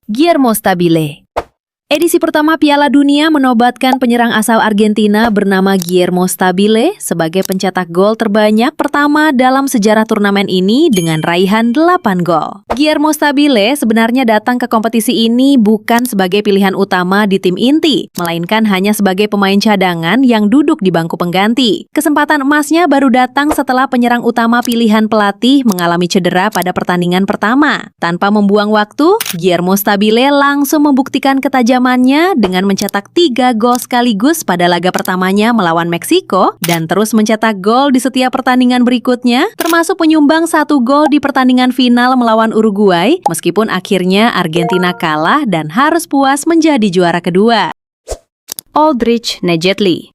Guillermo Stabile. Edisi pertama Piala Dunia menobatkan penyerang asal Argentina bernama Guillermo Stabile sebagai pencetak gol terbanyak pertama dalam sejarah turnamen ini dengan raihan 8 gol. Guillermo Stabile sebenarnya datang ke kompetisi ini bukan sebagai pilihan utama di tim inti, melainkan hanya sebagai pemain cadangan yang duduk di bangku pengganti. Kesempatan emasnya baru datang setelah penyerang utama pilihan pelatih mengalami cedera pada pertandingan pertama. Tanpa membuang waktu, Guillermo Stabile langsung membuktikan ketajamannya dengan mencetak 3 gol sekaligus pada laga pertamanya melawan Meksiko dan terus mencetak gol di setiap pertandingan berikutnya, termasuk menyumbang 1 gol di pertandingan final melawan Uruguay, meskipun akhirnya Argentina kalah dan harus puas menjadi juara kedua. Oldrich Nejedly.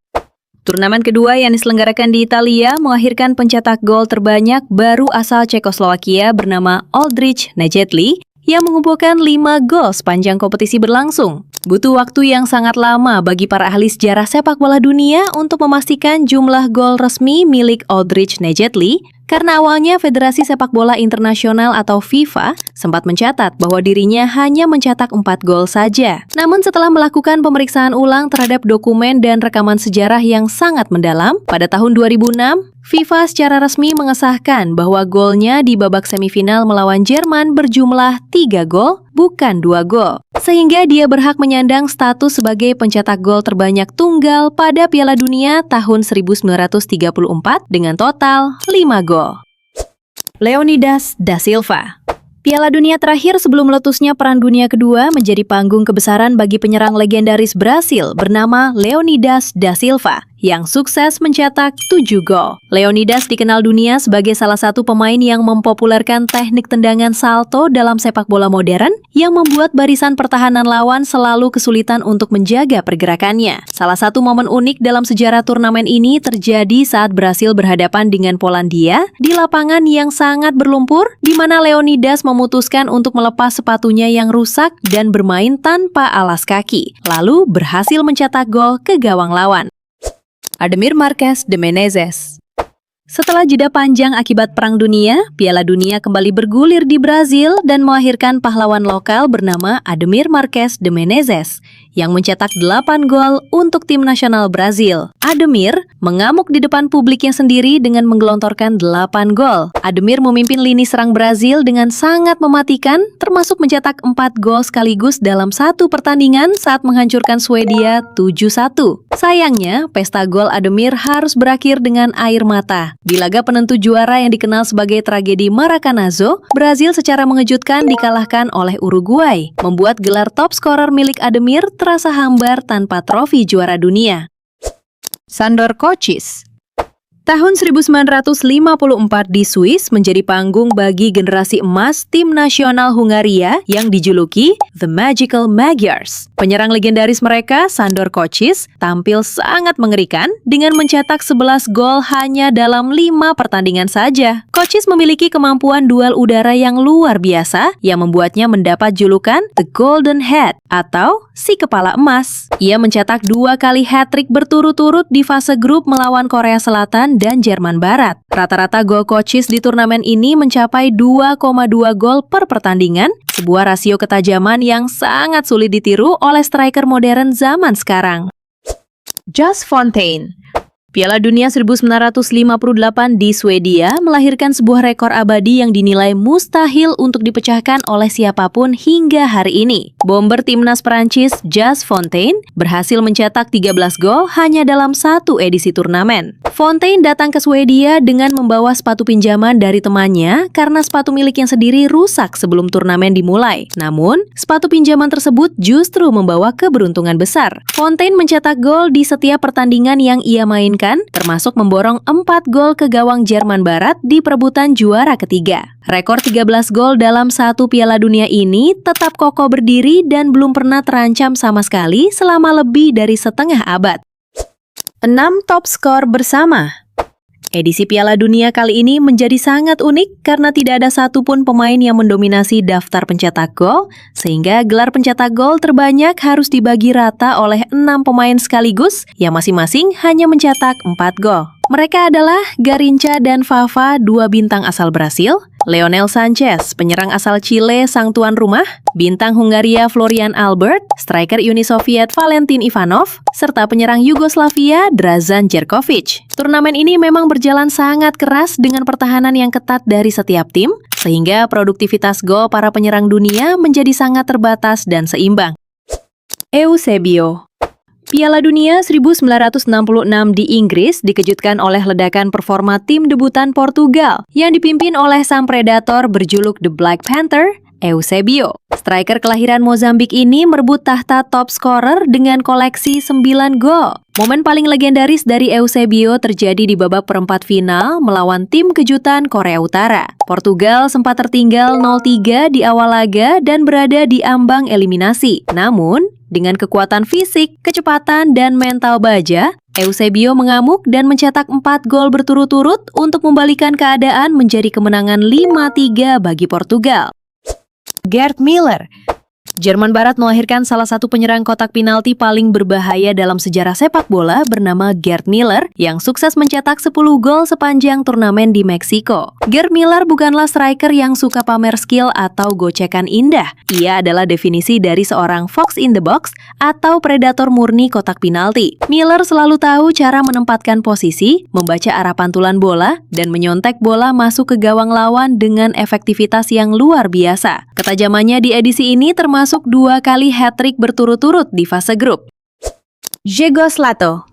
Turnamen kedua yang diselenggarakan di Italia mengakhirkan pencetak gol terbanyak baru asal Cekoslowakia bernama Oldrich Nejedly yang mengumpulkan 5 gol sepanjang kompetisi berlangsung. Butuh waktu yang sangat lama bagi para ahli sejarah sepak bola dunia untuk memastikan jumlah gol resmi milik Oldrich Nejedly karena awalnya Federasi Sepak Bola Internasional atau FIFA sempat mencatat bahwa dirinya hanya mencetak 4 gol saja. Namun setelah melakukan pemeriksaan ulang terhadap dokumen dan rekaman sejarah yang sangat mendalam, pada tahun 2006, FIFA secara resmi mengesahkan bahwa golnya di babak semifinal melawan Jerman berjumlah 3 gol, bukan 2 gol. Sehingga dia berhak menyandang status sebagai pencetak gol terbanyak tunggal pada Piala Dunia tahun 1934 dengan total 5 gol. Leonidas da Silva. Piala Dunia terakhir sebelum meletusnya Perang Dunia Kedua menjadi panggung kebesaran bagi penyerang legendaris Brasil bernama Leonidas da Silva yang sukses mencetak 7 gol. Leonidas dikenal dunia sebagai salah satu pemain yang mempopulerkan teknik tendangan salto dalam sepak bola modern yang membuat barisan pertahanan lawan selalu kesulitan untuk menjaga pergerakannya. Salah satu momen unik dalam sejarah turnamen ini terjadi saat Brasil berhadapan dengan Polandia di lapangan yang sangat berlumpur, di mana Leonidas memutuskan untuk melepas sepatunya yang rusak dan bermain tanpa alas kaki, lalu berhasil mencetak gol ke gawang lawan. Ademir Marques de Menezes. Setelah jeda panjang akibat Perang Dunia, Piala Dunia kembali bergulir di Brazil dan melahirkan pahlawan lokal bernama Ademir Marques de Menezes yang mencetak 8 gol untuk tim nasional Brazil. Ademir mengamuk di depan publiknya sendiri dengan menggelontorkan 8 gol. Ademir memimpin lini serang Brazil dengan sangat mematikan, termasuk mencetak 4 gol sekaligus dalam satu pertandingan saat menghancurkan Swedia 7-1. Sayangnya, pesta gol Ademir harus berakhir dengan air mata. Di laga penentu juara yang dikenal sebagai tragedi Maracanazo, Brazil secara mengejutkan dikalahkan oleh Uruguay, membuat gelar top scorer milik Ademir terasa hambar tanpa trofi juara dunia. Sandor Kocsis. Tahun 1954 di Swiss menjadi panggung bagi generasi emas tim nasional Hungaria yang dijuluki The Magical Magyars. Penyerang legendaris mereka, Sandor Kocsis, tampil sangat mengerikan dengan mencetak 11 gol hanya dalam 5 pertandingan saja. Kocsis memiliki kemampuan duel udara yang luar biasa yang membuatnya mendapat julukan The Golden Head atau si kepala emas. Ia mencetak 2 kali hat-trick berturut-turut di fase grup melawan Korea Selatan dan Jerman Barat. Rata-rata gol Kocsis di turnamen ini mencapai 2,2 gol per pertandingan, sebuah rasio ketajaman yang sangat sulit ditiru oleh striker modern zaman sekarang. Just Fontaine. Piala Dunia 1958 di Swedia melahirkan sebuah rekor abadi yang dinilai mustahil untuk dipecahkan oleh siapapun hingga hari ini. Bomber timnas Perancis Just Fontaine berhasil mencetak 13 gol hanya dalam satu edisi turnamen. Fontaine datang ke Swedia dengan membawa sepatu pinjaman dari temannya karena sepatu miliknya sendiri rusak sebelum turnamen dimulai. Namun, sepatu pinjaman tersebut justru membawa keberuntungan besar. Fontaine mencetak gol di setiap pertandingan yang ia mainkan, termasuk memborong 4 gol ke gawang Jerman Barat di perebutan juara ketiga. Rekor 13 gol dalam satu Piala Dunia ini tetap kokoh berdiri dan belum pernah terancam sama sekali selama lebih dari setengah abad. 6 top skor bersama. Edisi Piala Dunia kali ini menjadi sangat unik karena tidak ada satupun pemain yang mendominasi daftar pencetak gol, sehingga gelar pencetak gol terbanyak harus dibagi rata oleh 6 pemain sekaligus yang masing-masing hanya mencetak 4 gol. Mereka adalah Garincha dan Vava, 2 bintang asal Brasil, Lionel Sanchez, penyerang asal Chile sang tuan rumah, bintang Hungaria Florian Albert, striker Uni Soviet Valentin Ivanov, serta penyerang Yugoslavia Dražan Jerkovic. Turnamen ini memang berjalan sangat keras dengan pertahanan yang ketat dari setiap tim, sehingga produktivitas gol para penyerang dunia menjadi sangat terbatas dan seimbang. Eusebio. Piala Dunia 1966 di Inggris dikejutkan oleh ledakan performa tim debutan Portugal yang dipimpin oleh sang predator berjuluk The Black Panther, Eusebio. Striker kelahiran Mozambik ini merebut tahta top scorer dengan koleksi 9 gol. Momen paling legendaris dari Eusebio terjadi di babak perempat final melawan tim kejutan Korea Utara. Portugal sempat tertinggal 0-3 di awal laga dan berada di ambang eliminasi. Namun, dengan kekuatan fisik, kecepatan, dan mental baja, Eusebio mengamuk dan mencetak 4 gol berturut-turut untuk membalikan keadaan menjadi kemenangan 5-3 bagi Portugal. Gerd Müller. Jerman Barat melahirkan salah satu penyerang kotak penalti paling berbahaya dalam sejarah sepak bola bernama Gerd Müller yang sukses mencetak 10 gol sepanjang turnamen di Meksiko. Gerd Müller bukanlah striker yang suka pamer skill atau gocekan indah. Ia adalah definisi dari seorang fox in the box atau predator murni kotak penalti. Müller selalu tahu cara menempatkan posisi, membaca arah pantulan bola, dan menyontek bola masuk ke gawang lawan dengan efektivitas yang luar biasa. Ketajamannya di edisi ini termasuk 2 kali hat-trick berturut-turut di fase grup. Diego Slato.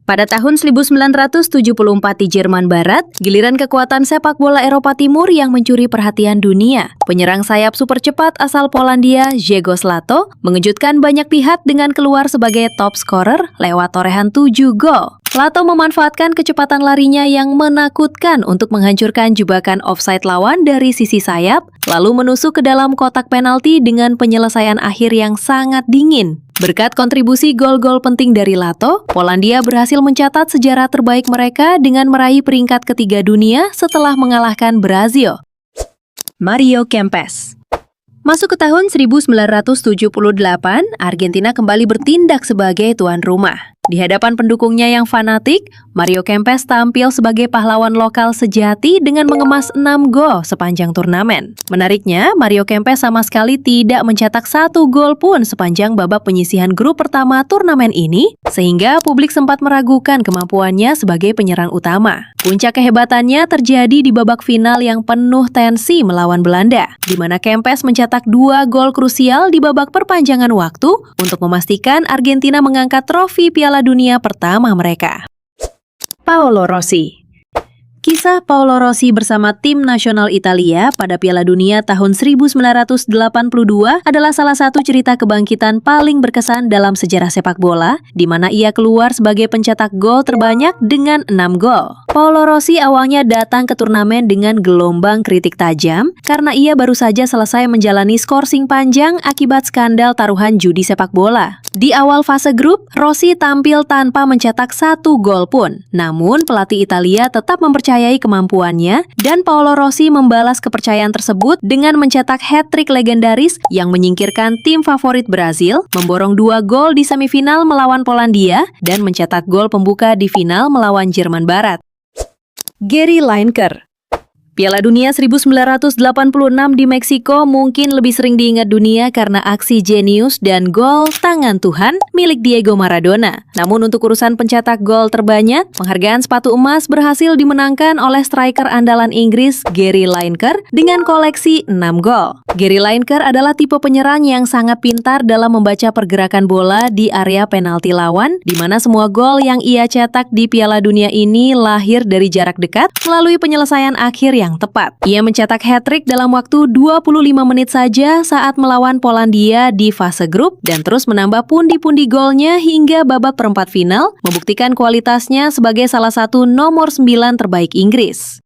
Pada tahun 1974 di Jerman Barat, giliran kekuatan sepak bola Eropa Timur yang mencuri perhatian dunia. Penyerang sayap super cepat asal Polandia, Diego Slato, mengejutkan banyak pihak dengan keluar sebagai top scorer lewat torehan 7 gol. Slato memanfaatkan kecepatan larinya yang menakutkan untuk menghancurkan jebakan offside lawan dari sisi sayap, lalu menusuk ke dalam kotak penalti dengan penyelesaian akhir yang sangat dingin. Berkat kontribusi gol-gol penting dari Lato, Polandia berhasil mencatat sejarah terbaik mereka dengan meraih peringkat ketiga dunia setelah mengalahkan Brazil. Mario Kempes. Masuk ke tahun 1978, Argentina kembali bertindak sebagai tuan rumah. Di hadapan pendukungnya yang fanatik, Mario Kempes tampil sebagai pahlawan lokal sejati dengan mengemas 6 gol sepanjang turnamen. Menariknya, Mario Kempes sama sekali tidak mencetak 1 gol pun sepanjang babak penyisihan grup pertama turnamen ini, sehingga publik sempat meragukan kemampuannya sebagai penyerang utama. Puncak kehebatannya terjadi di babak final yang penuh tensi melawan Belanda, di mana Kempes mencetak 2 gol krusial di babak perpanjangan waktu untuk memastikan Argentina mengangkat trofi Piala Dunia pertama mereka. Paolo Rossi. Kisah Paolo Rossi bersama tim nasional Italia pada Piala Dunia tahun 1982 adalah salah satu cerita kebangkitan paling berkesan dalam sejarah sepak bola, di mana ia keluar sebagai pencetak gol terbanyak dengan 6 gol. Paolo Rossi awalnya datang ke turnamen dengan gelombang kritik tajam karena ia baru saja selesai menjalani skorsing panjang akibat skandal taruhan judi sepak bola. Di awal fase grup, Rossi tampil tanpa mencetak 1 gol pun. Namun, pelatih Italia tetap mempercayai kemampuannya dan Paolo Rossi membalas kepercayaan tersebut dengan mencetak hat-trick legendaris yang menyingkirkan tim favorit Brazil, memborong 2 gol di semifinal melawan Polandia, dan mencetak gol pembuka di final melawan Jerman Barat. Gary Lineker. Piala Dunia 1986 di Meksiko mungkin lebih sering diingat dunia karena aksi jenius dan gol tangan Tuhan milik Diego Maradona. Namun untuk urusan pencetak gol terbanyak, penghargaan sepatu emas berhasil dimenangkan oleh striker andalan Inggris Gary Lineker dengan koleksi 6 gol. Gary Lineker adalah tipe penyerang yang sangat pintar dalam membaca pergerakan bola di area penalti lawan, di mana semua gol yang ia cetak di Piala Dunia ini lahir dari jarak dekat melalui penyelesaian akhir yang tepat. Ia mencetak hat-trick dalam waktu 25 menit saja saat melawan Polandia di fase grup dan terus menambah pundi-pundi golnya hingga babak perempat final, membuktikan kualitasnya sebagai salah satu nomor 9 terbaik Inggris.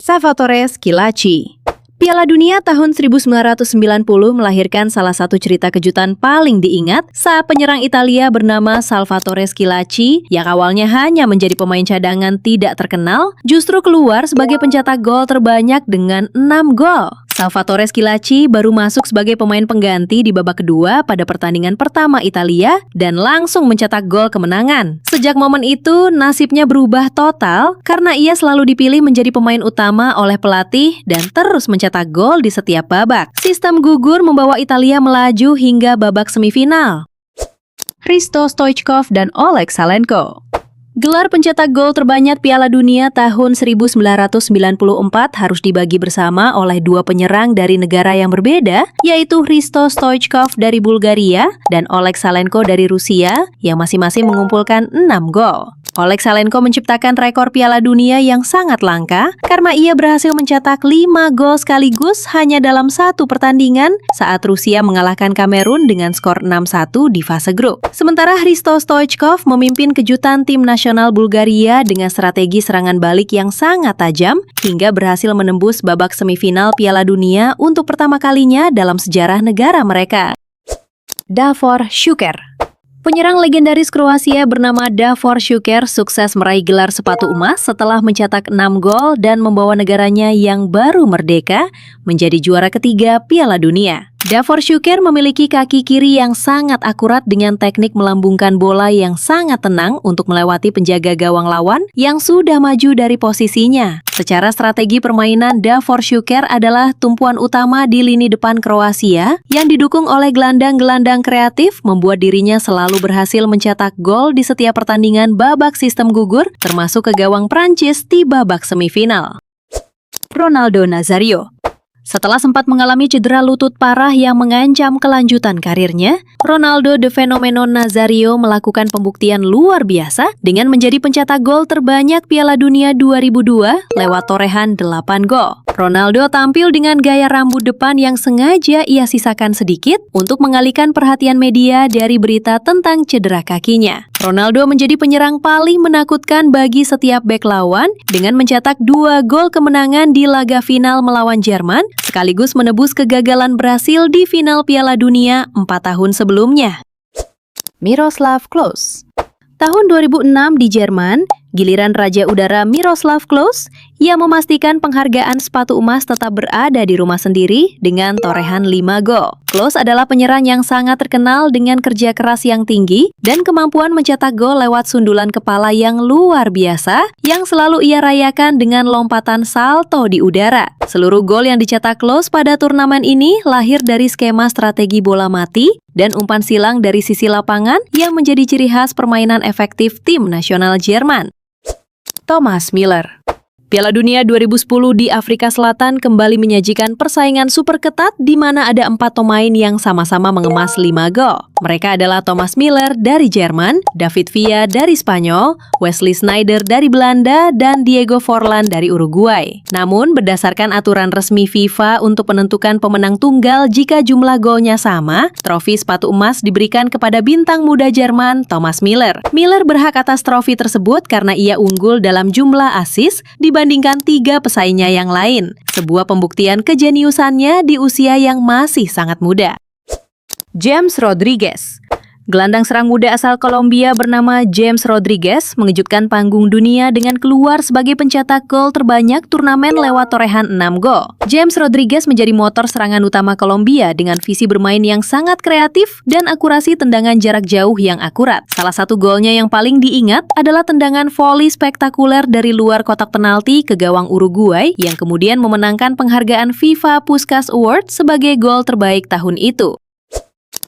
Salvatore Schillaci. Piala Dunia tahun 1990 melahirkan salah satu cerita kejutan paling diingat saat penyerang Italia bernama Salvatore Schillaci yang awalnya hanya menjadi pemain cadangan tidak terkenal, justru keluar sebagai pencetak gol terbanyak dengan 6 gol. Salvatore Schillaci baru masuk sebagai pemain pengganti di babak kedua pada pertandingan pertama Italia dan langsung mencetak gol kemenangan. Sejak momen itu, nasibnya berubah total karena ia selalu dipilih menjadi pemain utama oleh pelatih dan terus mencetak gol di setiap babak. Sistem gugur membawa Italia melaju hingga babak semifinal. Hristo Stoichkov dan Oleg Salenko. Gelar pencetak gol terbanyak Piala Dunia tahun 1994 harus dibagi bersama oleh dua penyerang dari negara yang berbeda, yaitu Hristo Stoichkov dari Bulgaria dan Oleg Salenko dari Rusia, yang masing-masing mengumpulkan 6 gol. Oleg Salenko menciptakan rekor Piala Dunia yang sangat langka karena ia berhasil mencetak 5 gol sekaligus hanya dalam satu pertandingan saat Rusia mengalahkan Kamerun dengan skor 6-1 di fase grup. Sementara Hristo Stoichkov memimpin kejutan tim nasional Bulgaria dengan strategi serangan balik yang sangat tajam hingga berhasil menembus babak semifinal Piala Dunia untuk pertama kalinya dalam sejarah negara mereka. Davor Šuker. Penyerang legendaris Kroasia bernama Davor Šuker sukses meraih gelar sepatu emas setelah mencetak 6 gol dan membawa negaranya yang baru merdeka menjadi juara ketiga Piala Dunia. Davor Šuker memiliki kaki kiri yang sangat akurat dengan teknik melambungkan bola yang sangat tenang untuk melewati penjaga gawang lawan yang sudah maju dari posisinya. Secara strategi permainan, Davor Šuker adalah tumpuan utama di lini depan Kroasia yang didukung oleh gelandang-gelandang kreatif membuat dirinya selalu berhasil mencetak gol di setiap pertandingan babak sistem gugur termasuk ke gawang Prancis di babak semifinal. Ronaldo Nazario. Setelah sempat mengalami cedera lutut parah yang mengancam kelanjutan karirnya, Ronaldo the Fenomeno Nazario melakukan pembuktian luar biasa dengan menjadi pencetak gol terbanyak Piala Dunia 2002 lewat torehan 8 gol. Ronaldo tampil dengan gaya rambut depan yang sengaja ia sisakan sedikit untuk mengalihkan perhatian media dari berita tentang cedera kakinya. Ronaldo menjadi penyerang paling menakutkan bagi setiap bek lawan dengan mencetak 2 gol kemenangan di laga final melawan Jerman, sekaligus menebus kegagalan Brasil di final Piala Dunia 4 tahun sebelumnya. Miroslav Klose. Tahun 2006 di Jerman, giliran Raja Udara Miroslav Klose, ia memastikan penghargaan sepatu emas tetap berada di rumah sendiri dengan torehan 5 gol. Klose adalah penyerang yang sangat terkenal dengan kerja keras yang tinggi dan kemampuan mencetak gol lewat sundulan kepala yang luar biasa yang selalu ia rayakan dengan lompatan salto di udara. Seluruh gol yang dicetak Klose pada turnamen ini lahir dari skema strategi bola mati dan umpan silang dari sisi lapangan yang menjadi ciri khas permainan efektif tim nasional Jerman. Thomas Müller. Piala Dunia 2010 di Afrika Selatan kembali menyajikan persaingan super ketat di mana ada 4 pemain yang sama-sama mengemas 5 gol. Mereka adalah Thomas Müller dari Jerman, David Villa dari Spanyol, Wesley Sneijder dari Belanda, dan Diego Forlan dari Uruguay. Namun, berdasarkan aturan resmi FIFA untuk menentukan pemenang tunggal jika jumlah golnya sama, trofi sepatu emas diberikan kepada bintang muda Jerman, Thomas Müller. Müller berhak atas trofi tersebut karena ia unggul dalam jumlah assist dibandingkan 3 pesaingnya yang lain. Sebuah pembuktian kejeniusannya di usia yang masih sangat muda. James Rodriguez. Gelandang serang muda asal Kolombia bernama James Rodriguez mengejutkan panggung dunia dengan keluar sebagai pencetak gol terbanyak turnamen lewat torehan 6 gol. James Rodriguez menjadi motor serangan utama Kolombia dengan visi bermain yang sangat kreatif dan akurasi tendangan jarak jauh yang akurat. Salah satu golnya yang paling diingat adalah tendangan voli spektakuler dari luar kotak penalti ke gawang Uruguay yang kemudian memenangkan penghargaan FIFA Puskás Award sebagai gol terbaik tahun itu.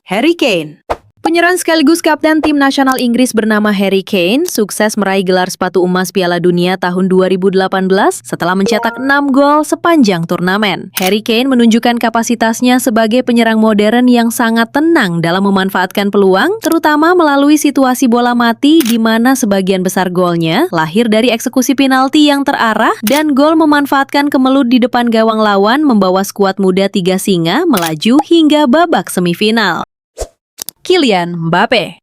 Harry Kane. Penyerang sekaligus kapten tim nasional Inggris bernama Harry Kane sukses meraih gelar sepatu emas Piala Dunia tahun 2018 setelah mencetak 6 gol sepanjang turnamen. Harry Kane menunjukkan kapasitasnya sebagai penyerang modern yang sangat tenang dalam memanfaatkan peluang, terutama melalui situasi bola mati di mana sebagian besar golnya lahir dari eksekusi penalti yang terarah dan gol memanfaatkan kemelut di depan gawang lawan membawa skuad muda 3 singa melaju hingga babak semifinal. Kylian Mbappe.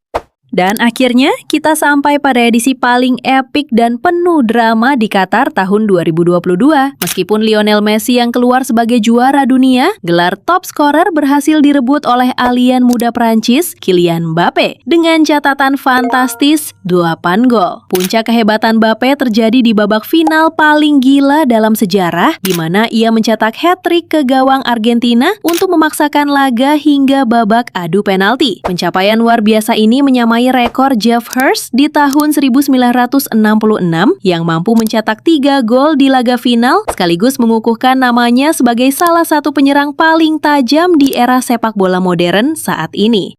Dan akhirnya, kita sampai pada edisi paling epik dan penuh drama di Qatar tahun 2022. Meskipun Lionel Messi yang keluar sebagai juara dunia, gelar top scorer berhasil direbut oleh alien muda Prancis, Kylian Mbappe, dengan catatan fantastis 8 gol. Puncak kehebatan Mbappe terjadi di babak final paling gila dalam sejarah, di mana ia mencetak hat-trick ke gawang Argentina untuk memaksakan laga hingga babak adu penalti. Pencapaian luar biasa ini menyamai rekor Jeff Hurst di tahun 1966 yang mampu mencetak 3 gol di laga final sekaligus mengukuhkan namanya sebagai salah satu penyerang paling tajam di era sepak bola modern saat ini.